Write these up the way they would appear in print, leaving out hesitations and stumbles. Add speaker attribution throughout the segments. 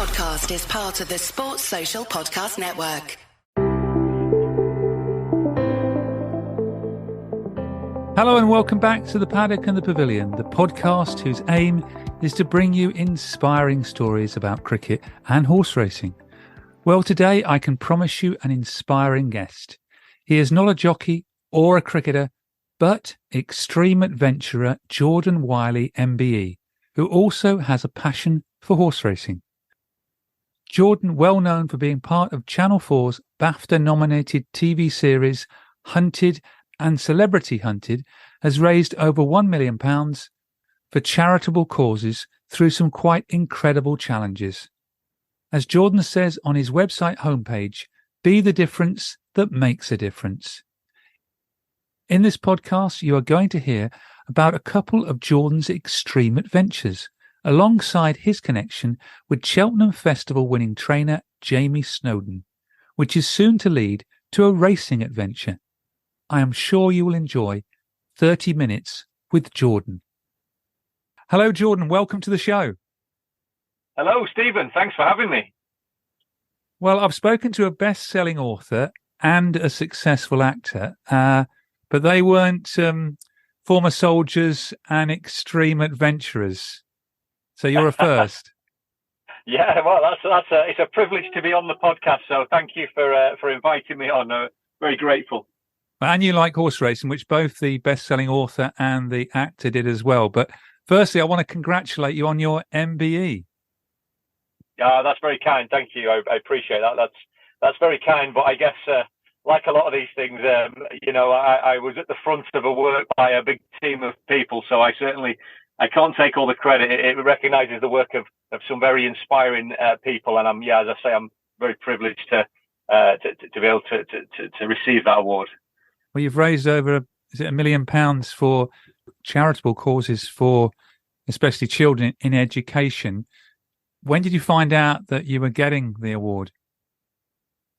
Speaker 1: podcast is part of the Sports Social Podcast Network.
Speaker 2: Hello and welcome back to the Paddock and the Pavilion, the podcast whose aim is to bring you inspiring stories about cricket and horse racing. Well, today I can promise you an inspiring guest. He is not a jockey or a cricketer, but extreme adventurer Jordan Wylie MBE, who also has a passion for horse racing. Jordan, well known for being part of Channel 4's BAFTA-nominated TV series Hunted and Celebrity Hunted, has raised over £1 million for charitable causes through some quite incredible challenges. As Jordan says on his website homepage, be the difference that makes a difference. In this podcast, you are going to hear about a couple of Jordan's extreme adventures, alongside his connection with Cheltenham Festival winning trainer Jamie Snowden, which is soon to lead to a racing adventure. I am sure you will enjoy 30 minutes with Jordan. Hello, Jordan. Welcome to the show.
Speaker 3: Hello, Stephen. Thanks for having me.
Speaker 2: Well, I've spoken to a best-selling author and a successful actor, but they weren't former soldiers and extreme adventurers. So you're a first.
Speaker 3: Yeah, well, it's a privilege to be on the podcast. So thank you for inviting me on. Very grateful.
Speaker 2: And you like horse racing, which both the best-selling author and the actor did as well. But firstly, I want to congratulate you on your MBE.
Speaker 3: Yeah, that's very kind. Thank you. I appreciate that. That's very kind. But I guess, like a lot of these things, I was at the front of a work by a big team of people. So I can't take all the credit. It recognises the work of some very inspiring people, and as I say, I'm very privileged to be able to receive that award.
Speaker 2: Well, you've raised over £1 million for charitable causes for especially children in education. When did you find out that you were getting the award?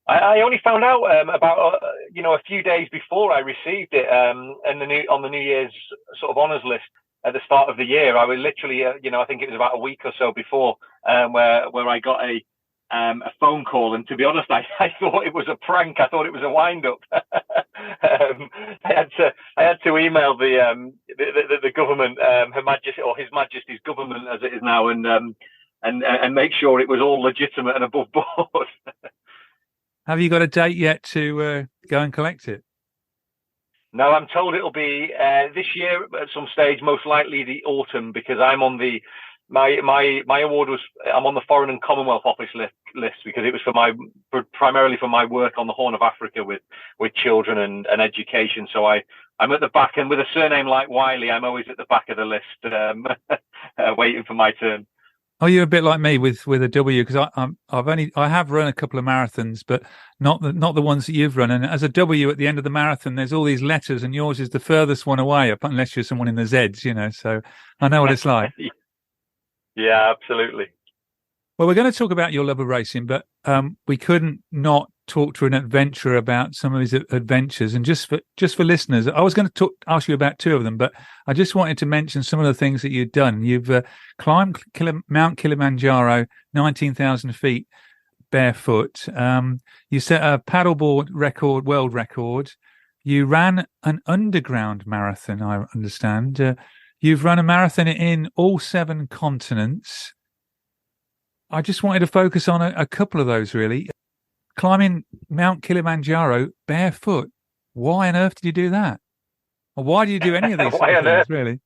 Speaker 3: I only found out about a few days before I received it, on the New Year's sort of honours list. At the start of the year, I was literally, I think it was about a week or so before, where I got a phone call, and to be honest, I thought it was a prank. I thought it was a wind-up. I had to email the government, Her Majesty or His Majesty's government as it is now, and make sure it was all legitimate and above board.
Speaker 2: Have you got a date yet to go and collect it?
Speaker 3: No, I'm told it'll be this year at some stage, most likely the autumn, because I'm on my award was, I'm on the Foreign and Commonwealth Office list because it was primarily for my work on the Horn of Africa with children and education. So I'm at the back, and with a surname like Wylie, I'm always at the back of the list, waiting for my turn.
Speaker 2: Oh, you're a bit like me with a W, because I have run a couple of marathons, but not the ones that you've run. And as a W at the end of the marathon, there's all these letters, and yours is the furthest one away, unless you're someone in the Zs, So I know what it's like.
Speaker 3: Yeah, absolutely.
Speaker 2: Well, we're going to talk about your love of racing, but we couldn't not talk to an adventurer about some of his adventures. And just for listeners, I was going to ask you about two of them, but I just wanted to mention some of the things that you've done. You've climbed Mount Kilimanjaro, 19,000 feet barefoot. You set a paddleboard world record. You ran an underground marathon, I understand. You've run a marathon in all 7 continents. I just wanted to focus on a couple of those, really. Climbing Mount Kilimanjaro barefoot. Why on earth did you do that? Or why do you do any of these things, really?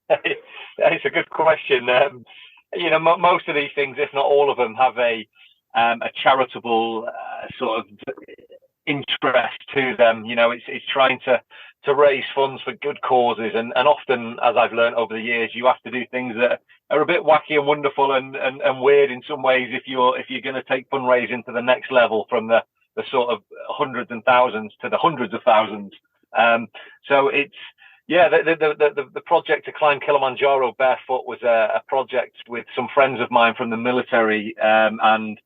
Speaker 3: It's a good question. Most of these things, if not all of them, have a charitable sort of interest to them. It's trying to raise funds for good causes, and often, as I've learned over the years, you have to do things that are a bit wacky and wonderful and weird in some ways if you're going to take fundraising to the next level from the sort of hundreds and thousands to the hundreds of thousands. So it's the project to climb Kilimanjaro barefoot was a project with some friends of mine from the military, and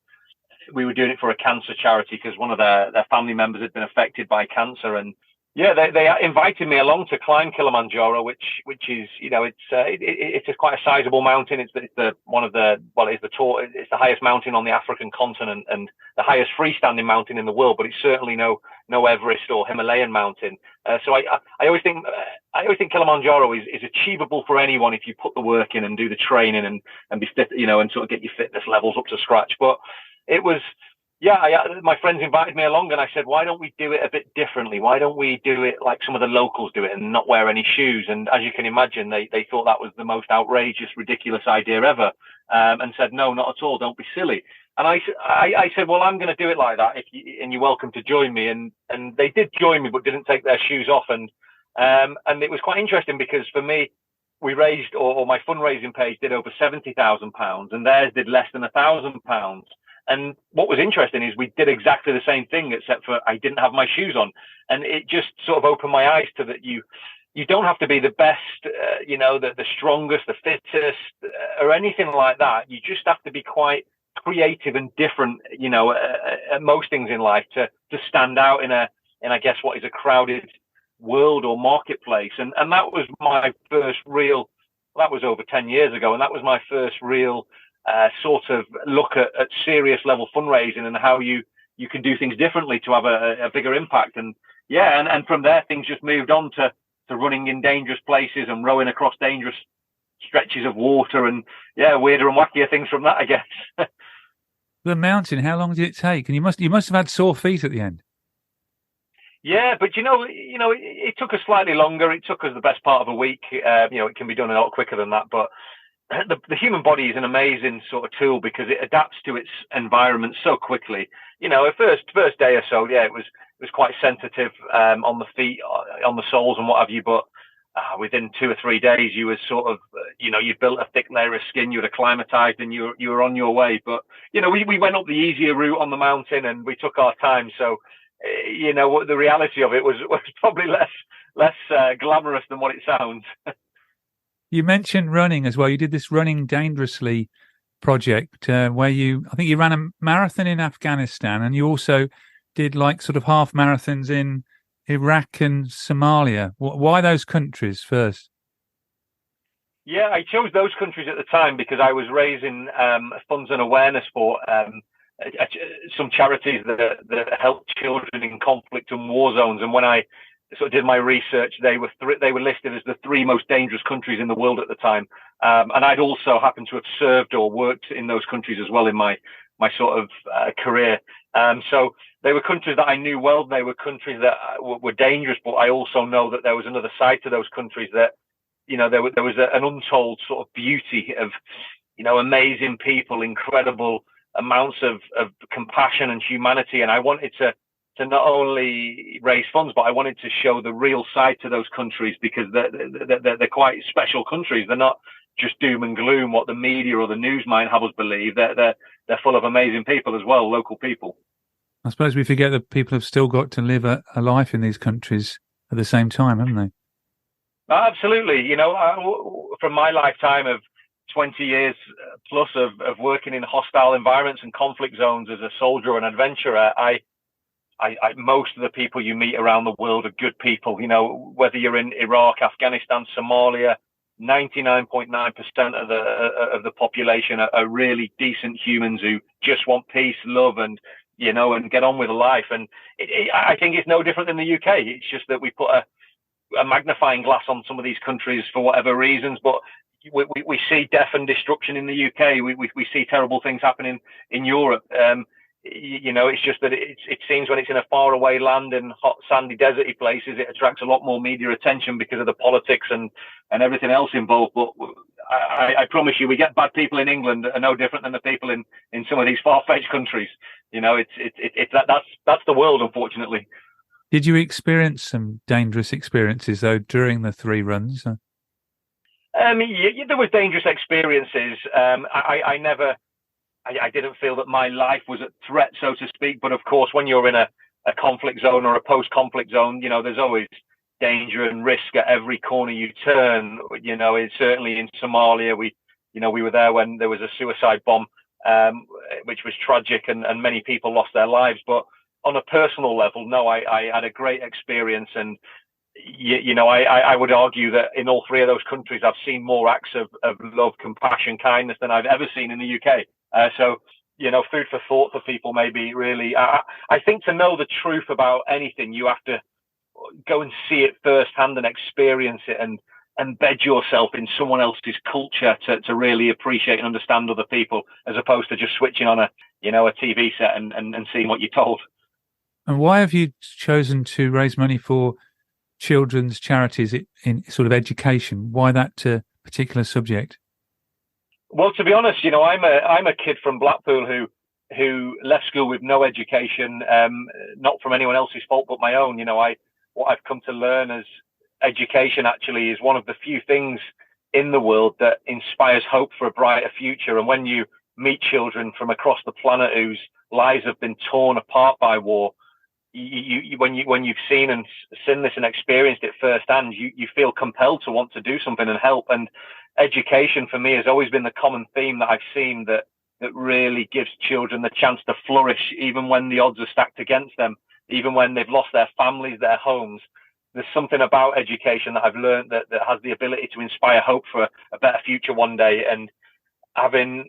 Speaker 3: we were doing it for a cancer charity because one of their family members had been affected by cancer, and Yeah, they invited me along to climb Kilimanjaro, which is, it's a quite a sizable mountain. It's the one of the well, it's the highest mountain on the African continent and the highest freestanding mountain in the world. But it's certainly no Everest or Himalayan mountain. So I always think Kilimanjaro is achievable for anyone if you put the work in and do the training and be fit, and sort of get your fitness levels up to scratch. But it was. Yeah, my friends invited me along, and I said, why don't we do it a bit differently? Why don't we do it like some of the locals do it and not wear any shoes? And as you can imagine, they thought that was the most outrageous, ridiculous idea ever, and said, no, not at all. Don't be silly. And I said, well, I'm going to do it like that, and you're welcome to join me. And they did join me, but didn't take their shoes off. And it was quite interesting because for me, we raised, or my fundraising page did over £70,000, and theirs did less than £1,000. And what was interesting is we did exactly the same thing, except for I didn't have my shoes on. And it just sort of opened my eyes to that you don't have to be the best, the strongest, the fittest, or anything like that. You just have to be quite creative and different, at most things in life to stand out in I guess what is a crowded world or marketplace. And that was my first real, that was over 10 years ago. And that was my first real sort of look at serious level fundraising and how you can do things differently to have a bigger impact. And and from there things just moved on to running in dangerous places and rowing across dangerous stretches of water and weirder and wackier things from that, I guess.
Speaker 2: The mountain, how long did it take? And you must have had sore feet at the end.
Speaker 3: Yeah, but it took us slightly longer. It took us the best part of a week. It can be done a lot quicker than that, but the human body is an amazing sort of tool because it adapts to its environment so quickly. First day or so, it was quite sensitive on the feet, on the soles and what have you. But within 2 or 3 days, you were sort of, you built a thick layer of skin, you were acclimatized, and you were on your way. But we went up the easier route on the mountain, and we took our time. So what the reality of it was probably less glamorous than what it sounds.
Speaker 2: You mentioned running as well. You did this Running Dangerously project where I think you ran a marathon in Afghanistan, and you also did like sort of half marathons in Iraq and Somalia. Why those countries first?
Speaker 3: Yeah, I chose those countries at the time because I was raising funds and awareness for some charities that help children in conflict and war zones. And when I sort of did my research, they were listed as the 3 most dangerous countries in the world at the time. And I'd also happened to have served or worked in those countries as well in my sort of career. So they were countries that I knew well. They were countries that were dangerous, but I also know that there was another side to those countries that, there was an untold sort of beauty of, amazing people, incredible amounts of compassion and humanity. And I wanted to not only raise funds, but I wanted to show the real side to those countries because they're quite special countries. They're not just doom and gloom, what the media or the news might have us believe. They're full of amazing people as well, local people.
Speaker 2: I suppose we forget that people have still got to live a life in these countries at the same time, haven't they?
Speaker 3: Absolutely. From my lifetime of 20 years plus of working in hostile environments and conflict zones as a soldier and adventurer, most of the people you meet around the world are good people. Whether you're in Iraq, Afghanistan, Somalia, 99.9% of the population are really decent humans who just want peace, love, and get on with life. And I think it's no different than the UK. It's just that we put a magnifying glass on some of these countries for whatever reasons, but we see death and destruction in the UK. We see terrible things happening in Europe. It's just that it seems when it's in a faraway land and hot, sandy, deserty places, it attracts a lot more media attention because of the politics and everything else involved. But I promise you, we get bad people in England are no different than the people in some of these far-fetched countries. That's the world, unfortunately.
Speaker 2: Did you experience some dangerous experiences though during the 3 runs?
Speaker 3: There was dangerous experiences. I didn't feel that my life was at threat, so to speak. But of course, when you're in a conflict zone or a post-conflict zone, there's always danger and risk at every corner you turn. It's certainly in Somalia, we were there when there was a suicide bomb, which was tragic and many people lost their lives. But on a personal level, no, I had a great experience, and I would argue that in all three of those countries, I've seen more acts of love, compassion, kindness than I've ever seen in the UK. So, food for thought for people, maybe. Really, I think to know the truth about anything, you have to go and see it firsthand and experience it, and embed yourself in someone else's culture to really appreciate and understand other people, as opposed to just switching on a TV set and seeing what you're told.
Speaker 2: And why have you chosen to raise money for children's charities in sort of education? Why that particular subject?
Speaker 3: Well, to be honest, I'm a kid from Blackpool who left school with no education, not from anyone else's fault but my own. What I've come to learn as education actually is one of the few things in the world that inspires hope for a brighter future. And when you meet children from across the planet whose lives have been torn apart by war, when you've seen this and experienced it firsthand, you feel compelled to want to do something and help. And education for me has always been the common theme that I've seen that really gives children the chance to flourish, even when the odds are stacked against them, even when they've lost their families, their homes. There's something about education that I've learned that has the ability to inspire hope for a better future one day. And having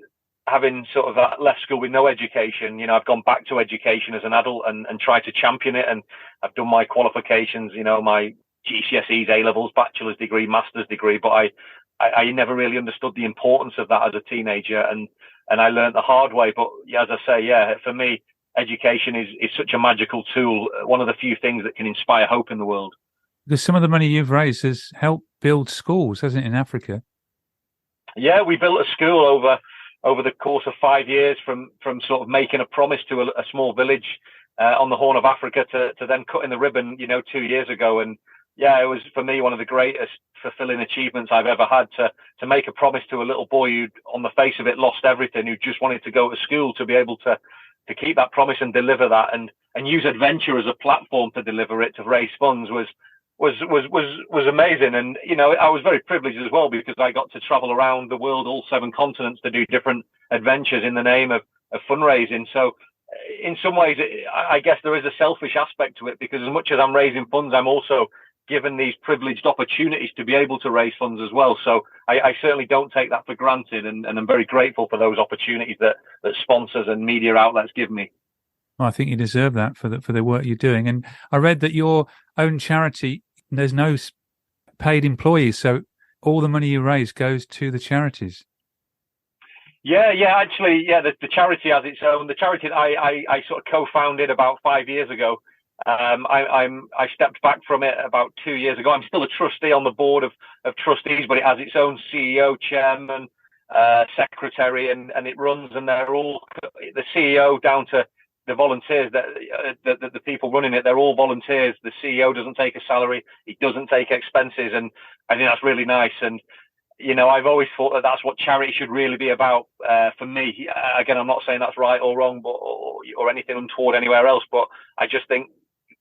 Speaker 3: sort of left school with no education, I've gone back to education as an adult and tried to champion it. And I've done my qualifications, my GCSEs, A-levels, bachelor's degree, master's degree, but I never really understood the importance of that as a teenager. And I learned the hard way. But as I say, for me, education is such a magical tool, one of the few things that can inspire hope in the world.
Speaker 2: Because some of the money you've raised has helped build schools, hasn't it, in Africa? Yeah,
Speaker 3: we built a school over the course of 5 years, from sort of making a promise to a small village on the Horn of Africa to then cutting the ribbon, 2 years ago. And it was for me one of the greatest fulfilling achievements I've ever had to make a promise to a little boy who, on the face of it, lost everything, who just wanted to go to school, to be able to keep that promise and deliver that, and use adventure as a platform to deliver it, to raise funds was amazing. And I was very privileged as well, because I got to travel around the world, all 7 continents, to do different adventures in the name of fundraising. So in some ways, I guess there is a selfish aspect to it, because as much as I'm raising funds, I'm also given these privileged opportunities to be able to raise funds as well. So I certainly don't take that for granted, and I'm very grateful for those opportunities that sponsors and media outlets give me.
Speaker 2: Well, I think you deserve that for the work you're doing. And I read that your own charity, there's no paid employees, so all the money you raise goes to the charities.
Speaker 3: Actually, the charity has its own. The charity that I sort of co-founded about 5 years ago. I stepped back from it about 2 years ago. I'm still a trustee on the board of trustees, but it has its own CEO, chairman, secretary, and it runs. And they're all, the CEO down to the volunteers, that the people running it, they're all volunteers. The CEO doesn't take a salary, he doesn't take expenses, and I think that's really nice. And I've always thought that that's what charity should really be about. For me, again, I'm not saying that's right or wrong, but or anything untoward anywhere else, but I just think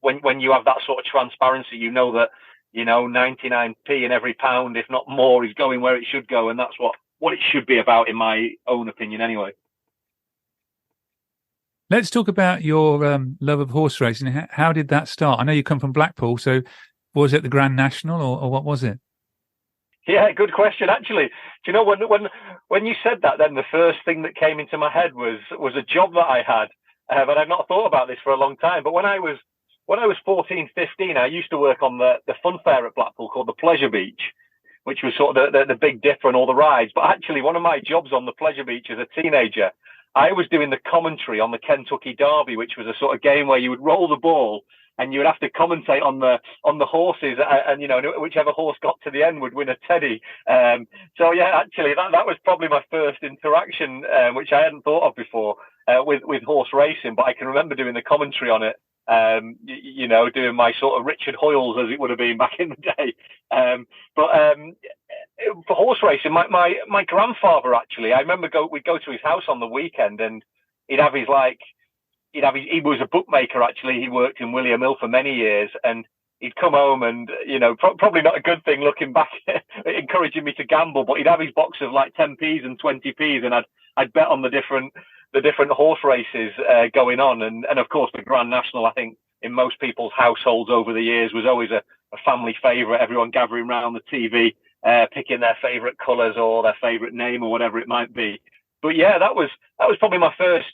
Speaker 3: when you have that sort of transparency, that 99p in every pound, if not more, is going where it should go, and that's what it should be about, in my own opinion, anyway.
Speaker 2: Let's talk about your love of horse racing. How did that start? I know you come from Blackpool, so was it the Grand National, or what was it?
Speaker 3: Yeah, good question. Actually, do you know, when you said that, then the first thing that came into my head was a job that I had, but I've not thought about this for a long time. But when I was 14, 15, I used to work on the fun fair at Blackpool called the Pleasure Beach, which was sort of the Big Dipper and all the rides. But actually, one of my jobs on the Pleasure Beach as a teenager, I was doing the commentary on the Kentucky Derby, which was a sort of game where you would roll the ball and you would have to commentate on the horses, and whichever horse got to the end would win a teddy. So yeah, actually that was probably my first interaction, which I hadn't thought of before, with horse racing. But I can remember doing the commentary on it, doing my sort of Richard Hoyles, as it would have been back in the day. For horse racing, my grandfather, actually, I remember we'd go to his house on the weekend, and he was a bookmaker, actually. He worked in William Hill for many years, and he'd come home and, probably not a good thing looking back, encouraging me to gamble, but he'd have his box of like 10p's and 20p's, and I'd bet on the different horse races going on, and of course the Grand National, I think in most people's households over the years was always a family favourite. Everyone gathering around the TV, picking their favourite colours or their favourite name or whatever it might be. But yeah, that was probably my first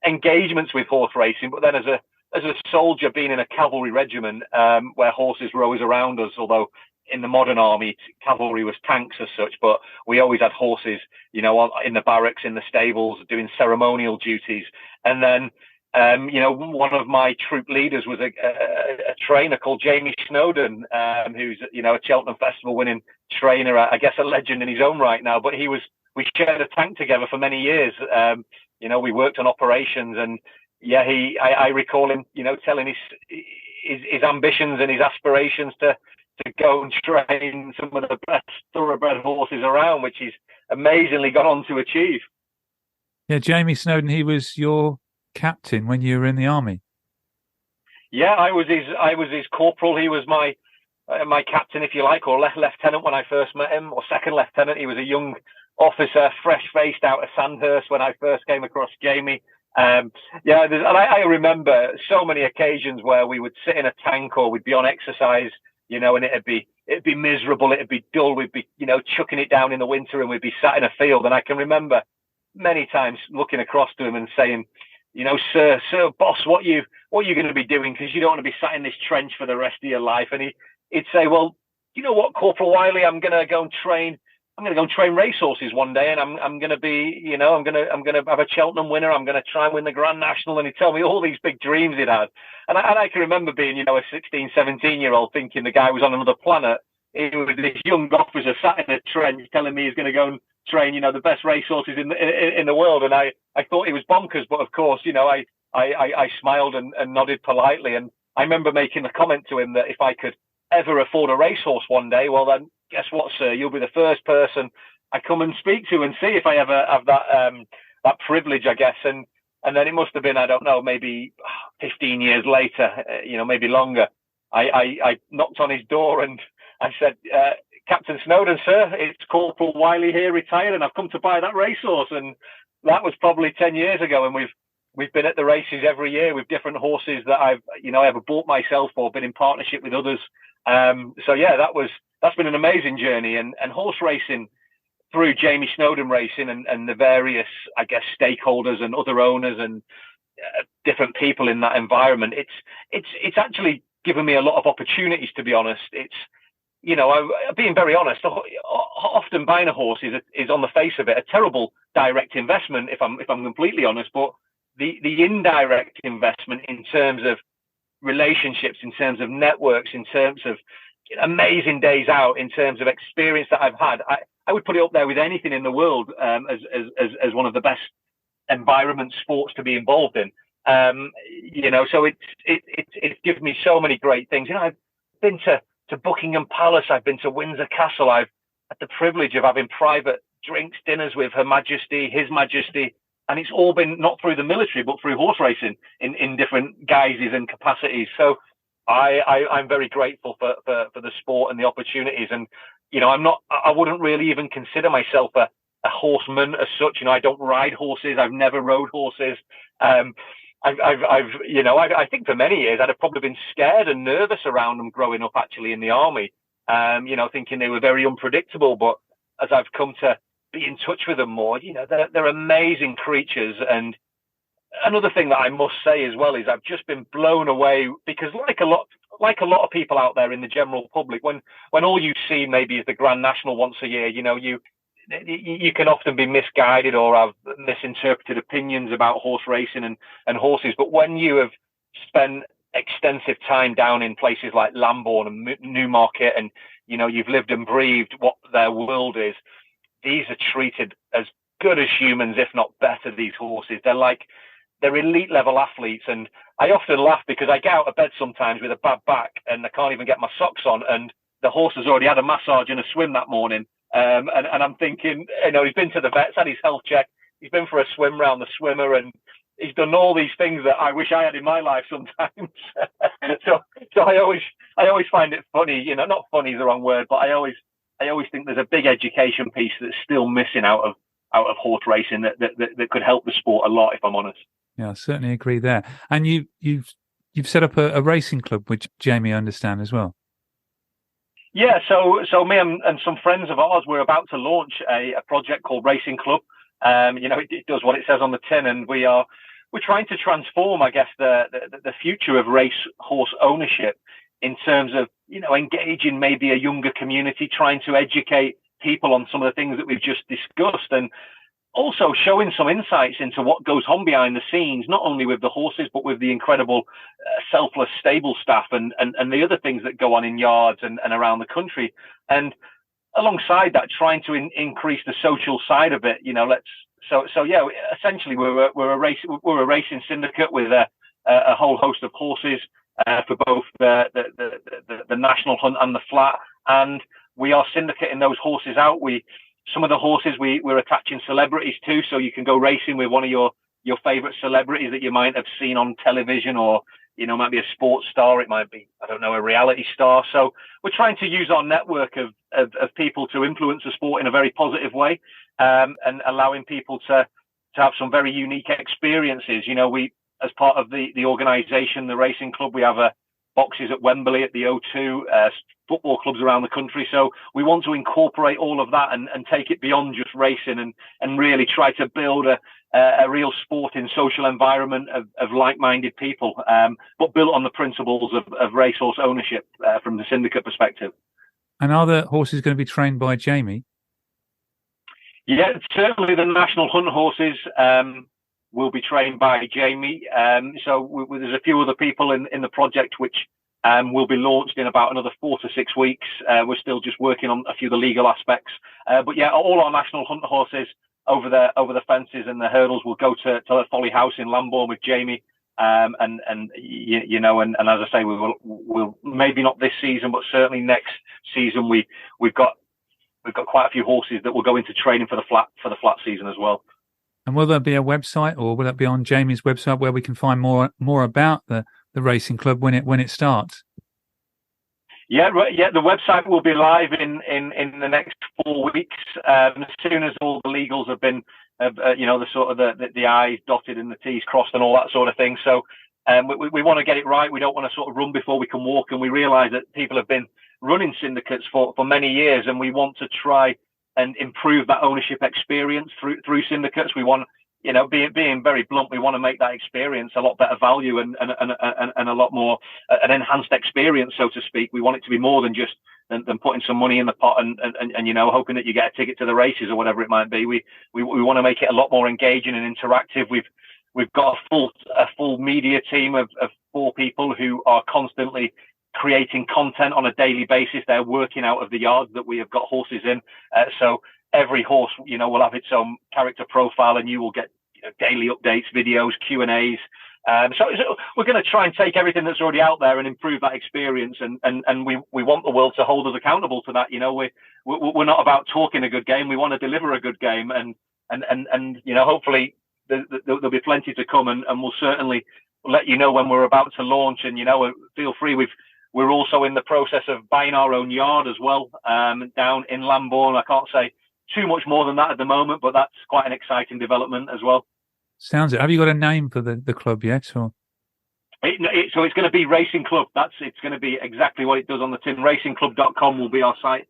Speaker 3: engagements with horse racing. But then as a soldier, being in a cavalry regiment where horses were always around us, although in the modern army, cavalry was tanks as such, but we always had horses, in the barracks, in the stables, doing ceremonial duties. And then, one of my troop leaders was a trainer called Jamie Snowden, who's, a Cheltenham Festival winning trainer, I guess a legend in his own right now, but we shared a tank together for many years. We worked on operations, and yeah, I recall him, telling his ambitions and his aspirations to go and train some of the best thoroughbred horses around, which he's amazingly gone on to achieve.
Speaker 2: Yeah, Jamie Snowden, he was your captain when you were in the army.
Speaker 3: Yeah, I was his corporal. He was my captain, if you like, or lieutenant when I first met him, or second lieutenant. He was a young officer, fresh-faced out of Sandhurst when I first came across Jamie. And I remember so many occasions where we would sit in a tank or we'd be on exercise, and it'd be miserable, it'd be dull, we'd be, chucking it down in the winter, and we'd be sat in a field. And I can remember many times looking across to him and saying, sir, boss, what you going to be doing? Because you don't want to be sat in this trench for the rest of your life. And he'd say, well, you know what, Corporal Wylie, I'm going to go and train racehorses one day, and I'm going to be, I'm going to have a Cheltenham winner. I'm going to try and win the Grand National. And he'd tell me all these big dreams he'd had. And I can remember being, a 16, 17-year-old thinking the guy was on another planet. He was this young officer sat in a trench telling me he's going to go and train, the best racehorses in the world. And I thought he was bonkers. But of course, I smiled and nodded politely. And I remember making a comment to him that if I could ever afford a racehorse one day, well then, guess what, sir? You'll be the first person I come and speak to and see if I ever have that privilege, I guess. And then it must have been, I don't know, maybe 15 years later, maybe longer. I knocked on his door and I said, Captain Snowden, sir, it's Corporal Wylie here, retired, and I've come to buy that racehorse. And that was probably 10 years ago, and we've been at the races every year with different horses that I've either bought myself or been in partnership with others. So yeah, that's been an amazing journey, and horse racing through Jamie Snowden Racing and the various, I guess, stakeholders and other owners and different people in that environment. It's actually given me a lot of opportunities, to be honest. It's, being very honest, often buying a horse is on the face of it a terrible direct investment, if I'm completely honest. But the indirect investment in terms of relationships, in terms of networks, in terms of amazing days out, in terms of experience that I've had, I would put it up there with anything in the world as one of the best environment sports to be involved in. So it's given me so many great things. I've been to Buckingham Palace, I've been to Windsor Castle, I've had the privilege of having private drinks, dinners with Her Majesty, His Majesty, and it's all been not through the military but through horse racing in different guises and capacities. So I'm very grateful for the sport and the opportunities. And I wouldn't really even consider myself a horseman as such. I don't ride horses. I've never rode horses. I think for many years I'd have probably been scared and nervous around them growing up, actually, in the army. Thinking they were very unpredictable. But as I've come to be in touch with them more, they're amazing creatures. And another thing that I must say as well is I've just been blown away, because like a lot of people out there in the general public, when all you see maybe is the Grand National once a year, you can often be misguided or have misinterpreted opinions about horse racing and horses. But when you have spent extensive time down in places like Lambourn and Newmarket, and you've lived and breathed what their world is, these are treated as good as humans, if not better. These horses, they're elite level athletes. And I often laugh because I get out of bed sometimes with a bad back and I can't even get my socks on, and the horse has already had a massage and a swim that morning. And I'm thinking, he's been to the vets, had his health check, he's been for a swim round the swimmer, and he's done all these things that I wish I had in my life sometimes. so I always find it funny, not funny is the wrong word, but I always think there's a big education piece that's still missing out out of horse racing that could help the sport a lot, if I'm honest.
Speaker 2: Yeah, I certainly agree there. And you've set up a racing club, which Jamie, I understand as well.
Speaker 3: Yeah, so me and some friends of ours, we're about to launch a project called Racing Club. It does what it says on the tin, and we're trying to transform, I guess, the future of race horse ownership in terms of, engaging maybe a younger community, trying to educate people on some of the things that we've just discussed, and also showing some insights into what goes on behind the scenes, not only with the horses, but with the incredible selfless stable staff and the other things that go on in yards and around the country. And alongside that, trying to increase the social side of it. Essentially we're a racing syndicate with a whole host of horses for both the national hunt and the flat, and we are syndicating those horses out. Some of the horses we're attaching celebrities to, so you can go racing with one of your favorite celebrities that you might have seen on television, or might be a sports star, it might be, I don't know, a reality star. So we're trying to use our network of people to influence the sport in a very positive way, and allowing people to have some very unique experiences. We, as part of the organisation, the Racing Club, we have boxes at Wembley, at the O2, football clubs around the country. So we want to incorporate all of that and take it beyond just racing and really try to build a real sporting social environment of like-minded people, but built on the principles of racehorse ownership from the syndicate perspective.
Speaker 2: And are the horses going to be trained by Jamie?
Speaker 3: Yeah, certainly the national hunt horses will be trained by Jamie. So there's a few other people in the project which will be launched in about another 4 to 6 weeks. We're still just working on a few of the legal aspects. But yeah, all our national hunt horses over the fences and the hurdles will go to Folly House in Lambourne with Jamie. And as I say, we'll maybe not this season, but certainly next season we've got quite a few horses that will go into training for the flat season as well.
Speaker 2: And will there be a website, or will it be on Jamie's website where we can find more about the racing club when it starts?
Speaker 3: Yeah, right. Yeah, the website will be live in the next 4 weeks. As soon as all the legals have been, the I's dotted and the T's crossed and all that sort of thing. So we want to get it right. We don't want to sort of run before we can walk. And we realise that people have been running syndicates for many years, and we want to try and improve that ownership experience through syndicates. We want, being very blunt, we want to make that experience a lot better value and a lot more an enhanced experience, so to speak. We want it to be more than just than putting some money in the pot and hoping that you get a ticket to the races or whatever it might be. We want to make it a lot more engaging and interactive. We've got a full media team of 4 people who are constantly creating content on a daily basis. They're working out of the yards that we have got horses in. So every horse, will have its own character profile, and you will get daily updates, videos, Q&As. So we're going to try and take everything that's already out there and improve that experience. And we want the world to hold us accountable to that. We're not about talking a good game. We want to deliver a good game. And hopefully there'll be plenty to come, and we'll certainly let you know when we're about to launch. And, feel free. We're also in the process of buying our own yard as well, down in Lambourne. I can't say too much more than that at the moment, but that's quite an exciting development as well.
Speaker 2: Sounds it. Have you got a name for the club yet? Or?
Speaker 3: So it's going to be Racing Club. It's going to be exactly what it does on the tin. Racingclub.com will be our site.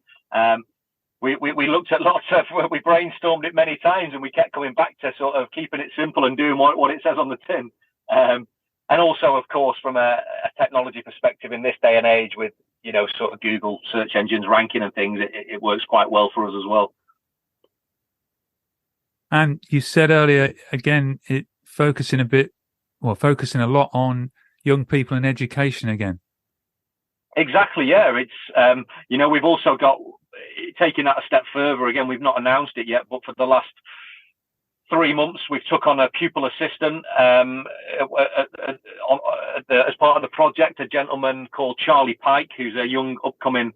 Speaker 3: We looked at lots of, we brainstormed it many times, and we kept coming back to sort of keeping it simple and doing what it says on the tin. And also, of course, from a technology perspective in this day and age with, sort of Google search engines ranking and things, it works quite well for us as well.
Speaker 2: And you said earlier, again, focusing a lot on young people and education again.
Speaker 3: Exactly, yeah. It's, we've also got, taking that a step further, again, we've not announced it yet, but for the last 3 months, we've took on a pupil assistant as part of the project, a gentleman called Charlie Pike, who's a young upcoming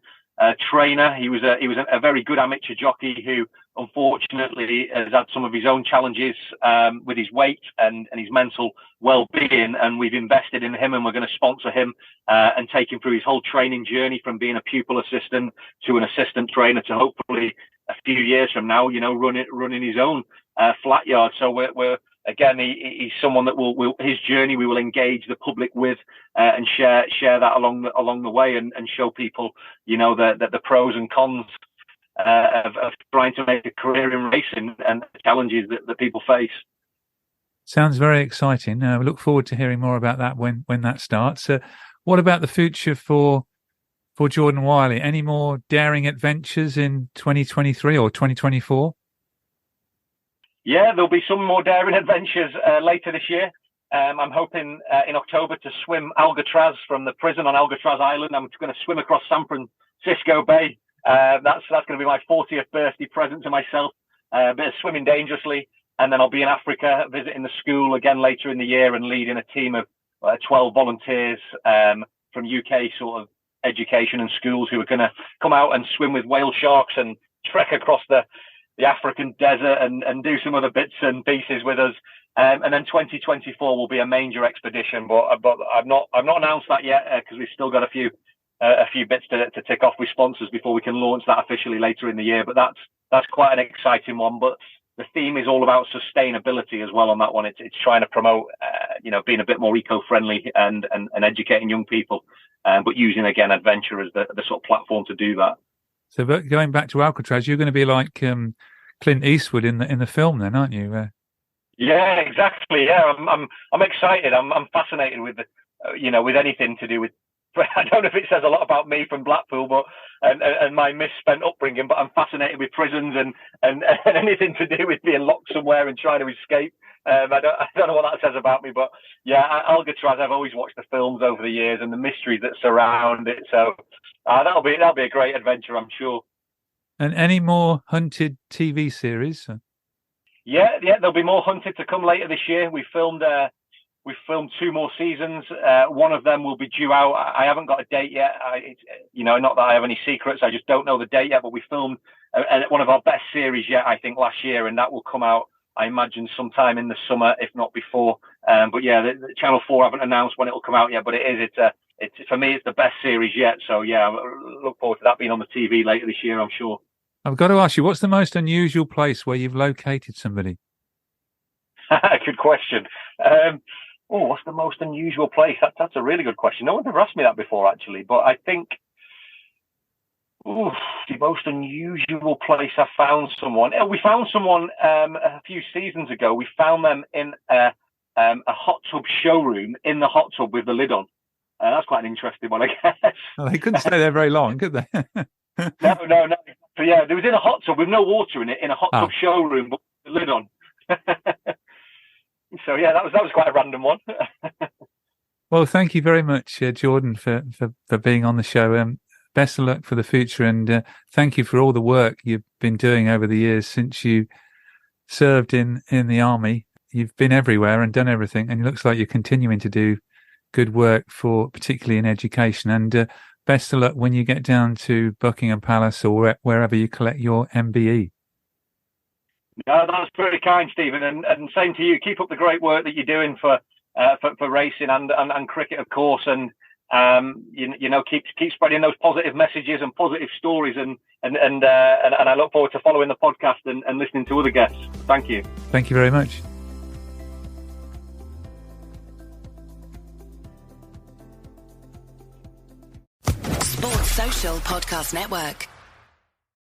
Speaker 3: trainer. He was a very good amateur jockey who unfortunately has had some of his own challenges with his weight and his mental well-being, and we've invested in him, and we're going to sponsor him and take him through his whole training journey from being a pupil assistant to an assistant trainer to hopefully a few years from now, running his own flat yard. So we're again, he's someone that will his journey we will engage the public with and share that along the way and show people, the pros and cons of trying to make a career in racing and the challenges that people face.
Speaker 2: Sounds very exciting. We look forward to hearing more about that when that starts. What about the future for Jordan Wylie? Any more daring adventures in 2023 or 2024?
Speaker 3: Yeah, there'll be some more daring adventures later this year. I'm hoping in October to swim Alcatraz from the prison on Alcatraz Island. I'm going to swim across San Francisco Bay. That's going to be my 40th birthday present to myself. A bit of swimming dangerously. And then I'll be in Africa visiting the school again later in the year and leading a team of 12 volunteers from UK sort of education and schools who are going to come out and swim with whale sharks and trek across the African desert and do some other bits and pieces with us. And then 2024 will be a major expedition, but I've not announced that yet because we've still got a few bits to tick off with sponsors before we can launch that officially later in the year. But that's quite an exciting one. But the theme is all about sustainability as well on that one. It's trying to promote, being a bit more eco-friendly and educating young people, but using, again, adventure as the sort of platform to do that.
Speaker 2: So going back to Alcatraz, you're going to be like Clint Eastwood in the film then, aren't you?
Speaker 3: Yeah, exactly. Yeah, I'm excited. I'm fascinated with, with anything to do with, I don't know if it says a lot about me from Blackpool, but and my misspent upbringing, but I'm fascinated with prisons and anything to do with being locked somewhere and trying to escape. I don't know what that says about me, but yeah, Alcatraz, I've always watched the films over the years and the mysteries that surround it. So that'll be a great adventure, I'm sure.
Speaker 2: And any more Hunted TV series?
Speaker 3: Yeah, there'll be more Hunted to come later this year. We filmed 2 more seasons. One of them will be due out. I haven't got a date yet. Not that I have any secrets. I just don't know the date yet. But we filmed one of our best series yet, I think, last year, and that will come out, I imagine, sometime in the summer, if not before. But yeah, the Channel 4 haven't announced when it will come out yet. But it's for me, it's the best series yet. So yeah, I look forward to that being on the TV later this year, I'm sure.
Speaker 2: I've got to ask you, what's the most unusual place where you've located somebody?
Speaker 3: Good question. What's the most unusual place? That's a really good question. No one's ever asked me that before, actually. But I think the most unusual place I found someone. We found someone a few seasons ago. We found them in a hot tub showroom in the hot tub with the lid on. That's quite an interesting one, I guess.
Speaker 2: Well, they couldn't stay there very long, could they?
Speaker 3: No. So yeah, there was in a hot tub with no water in it, in a hot tub showroom, but with the lid on. So yeah, that was quite a random one.
Speaker 2: Well, thank you very much, Jordan, for being on the show. Best of luck for the future, and thank you for all the work you've been doing over the years since you served in the army. You've been everywhere and done everything, and it looks like you're continuing to do good work particularly in education. And best of luck when you get down to Buckingham Palace or wherever you collect your MBE.
Speaker 3: No, that's very kind, Stephen, and same to you. Keep up the great work that you're doing for racing and cricket, of course, and keep spreading those positive messages and positive stories, and I look forward to following the podcast and listening to other guests. Thank you.
Speaker 2: Thank you very much.
Speaker 1: Sports Social Podcast Network.